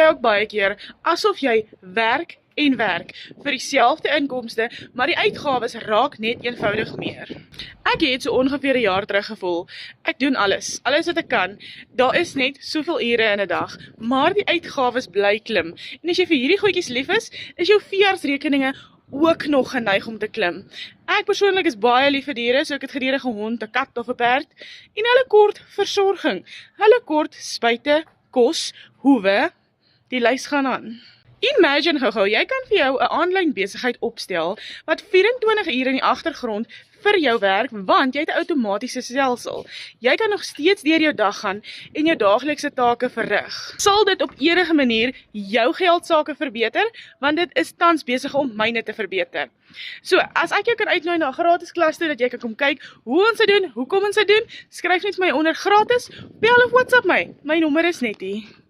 jy ook baie keer asof jy werk en werk vir dieselfde inkomste, maar die uitgawes raak net eenvoudig meer. Ek het so ongeveer 'n jaar terug gevoel, ek doen alles wat ek kan, daar is net soveel ure in 'n dag, maar die uitgawes bly klim, en as jy vir hierdie goedjies lief is jou verjaarsrekeninge ook nog geneig om te klim. Ek persoonlik is baie lief vir diere, so ek het gedurende 'n hond, 'n kat of 'n perd, en hulle kort versorging, hulle kort spuite, kos, hoewe, die lys gaan aan. Imagine gou, jy kan vir jou 'n aanlyn besigheid opstel wat 24 ure in die agtergrond vir jou werk, want jy het 'n outomatiese stelsel. Jy kan nog steeds deur jou dag gaan en jou daaglikse take verrig. Sal dit op enige manier jou geldsaake verbeter? Want dit is tans besig om myne te verbeter. So, as ek jou kan uitnooi na 'n gratis klas toe, dat jy kan kom kyk hoe ons dit doen, hoekom ons dit doen, skryf net vir my onder gratis, bel of WhatsApp my. My nommer is net hier.